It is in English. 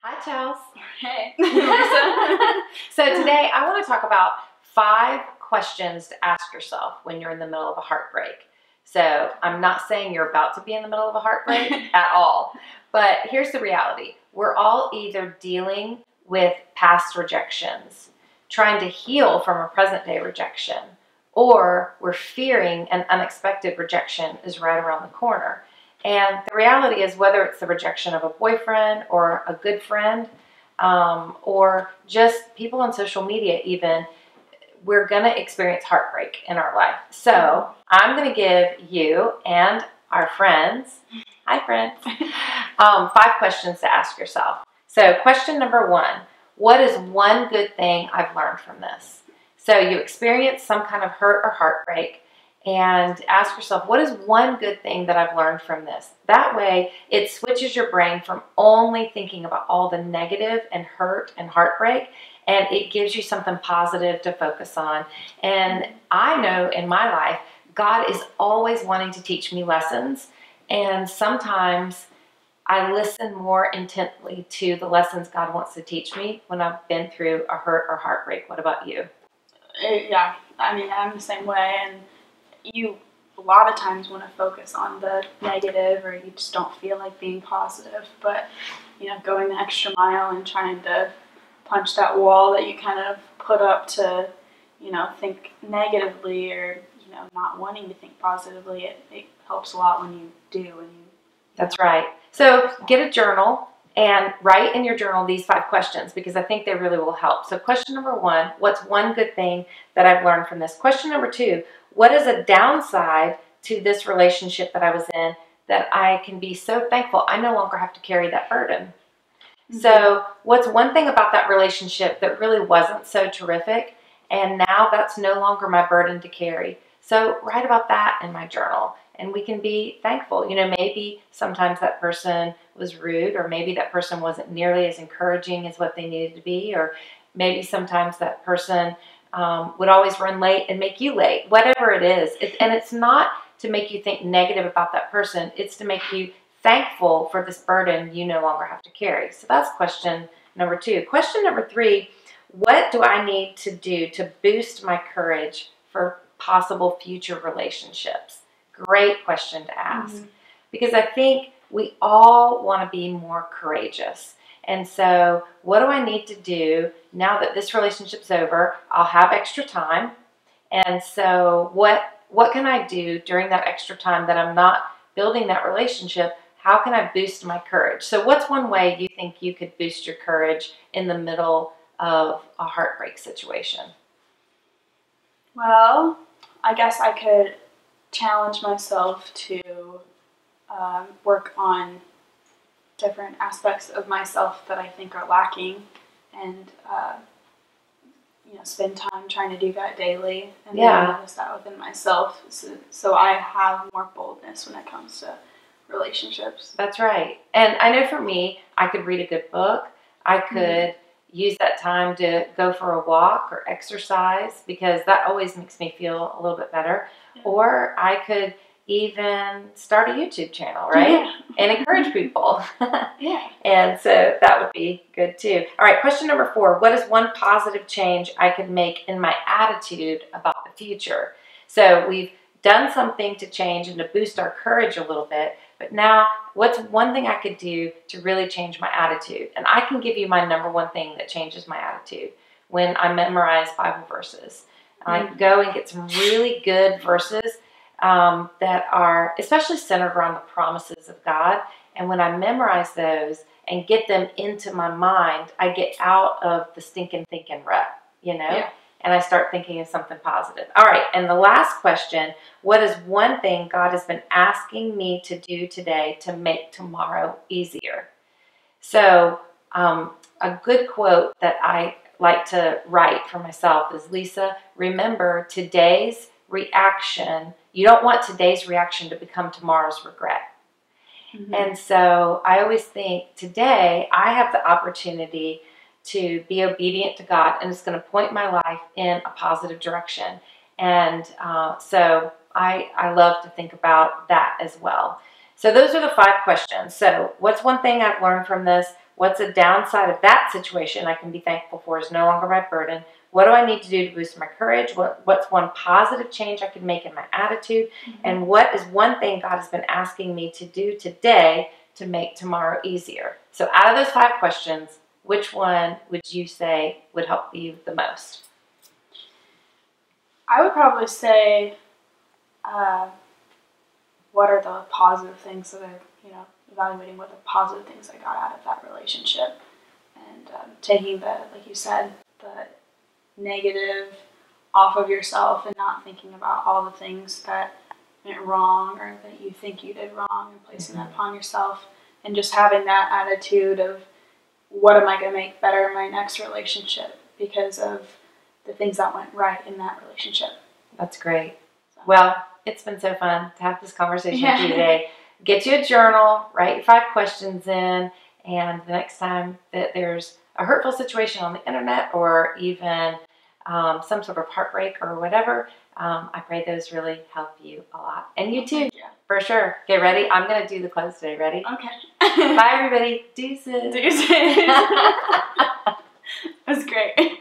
Hi, Charles. Hey. So today I want to talk about 5 questions to ask yourself when you're in the middle of a heartbreak. So I'm not saying you're about to be in the middle of a heartbreak at all, but here's the reality. We're all either dealing with past rejections, trying to heal from a present day rejection, or we're fearing an unexpected rejection is right around the corner. And the reality is, whether it's the rejection of a boyfriend or a good friend, or just people on social media even, we're going to experience heartbreak in our life. So I'm going to give you and our friends, hi friends, 5 questions to ask yourself. So question number 1, what is one good thing I've learned from this? So you experience some kind of hurt or heartbreak, and ask yourself, what is one good thing that I've learned from this? That way, it switches your brain from only thinking about all the negative and hurt and heartbreak, and it gives you something positive to focus on. And I know in my life, God is always wanting to teach me lessons, and sometimes I listen more intently to the lessons God wants to teach me when I've been through a hurt or heartbreak. What about you? Yeah, I mean, I'm the same way, and you a lot of times want to focus on the negative, or you just don't feel like being positive, but going the extra mile and trying to punch that wall that you kind of put up to think negatively, or not wanting to think positively, it helps a lot when you do. That's right. So get a journal and write in your journal these 5 questions, because I think they really will help. So question number 1, what's one good thing that I've learned from this? Question number 2, what is a downside to this relationship that I was in that I can be so thankful I no longer have to carry that burden? Mm-hmm. So what's one thing about that relationship that really wasn't so terrific, and now that's no longer my burden to carry? So write about that in my journal, and we can be thankful. Maybe sometimes that person was rude, or maybe that person wasn't nearly as encouraging as what they needed to be, or maybe sometimes that person would always run late and make you late. Whatever it is, and it's not to make you think negative about that person. It's to make you thankful for this burden you no longer have to carry. So that's question number 2. Question number 3, what do I need to do to boost my courage for possible future relationships? Great question to ask, because I think we all want to be more courageous. And so what do I need to do now that this relationship's over? I'll have extra time. And so what can I do during that extra time that I'm not building that relationship? How can I boost my courage? So what's one way you think you could boost your courage in the middle of a heartbreak situation? Well, I guess I could challenge myself to work on different aspects of myself that I think are lacking, and spend time trying to do that daily, and notice that within myself, so I have more boldness when it comes to relationships. That's right. And I know for me, I could read a good book. I could use that time to go for a walk or exercise, because that always makes me feel a little bit better. Yeah. Or I could even start a YouTube channel, right? Yeah. And encourage people. Yeah. And so that would be good too. All right, question number 4. What is one positive change I could make in my attitude about the future? So we've done something to change and to boost our courage a little bit, but now what's one thing I could do to really change my attitude? And I can give you my number 1 thing that changes my attitude: when I memorize Bible verses. I go and get some really good verses that are especially centered around the promises of God. And when I memorize those and get them into my mind, I get out of the stinking thinking rut, Yeah. And I start thinking of something positive. All right, and the last question, what is one thing God has been asking me to do today to make tomorrow easier? So a good quote that I like to write for myself is, Lysa, remember today's reaction. You don't want today's reaction to become tomorrow's regret. And so I always think, today I have the opportunity to be obedient to God, and it's going to point my life in a positive direction. And so I love to think about that as well. So those are the 5 questions. So what's one thing I've learned from this? What's a downside of that situation I can be thankful for is no longer my burden? What do I need to do to boost my courage? What's one positive change I can make in my attitude? And what is one thing God has been asking me to do today to make tomorrow easier? So out of those 5 questions, which one would you say would help you the most? I would probably say, what are the positive things that evaluating what the positive things I got out of that relationship, and taking the, like you said, the negative off of yourself and not thinking about all the things that went wrong or that you think you did wrong and placing that upon yourself, and just having that attitude of what am I going to make better in my next relationship because of the things that went right in that relationship. That's great. So. Well, it's been so fun to have this conversation with you today. Get you a journal, write your 5 questions in, and the next time that there's a hurtful situation on the internet or even some sort of heartbreak or whatever, I pray those really help you a lot. And you too, for sure. Get ready. I'm going to do the close today. Ready? Okay. Bye, everybody. Deuces. Deuces. That's great.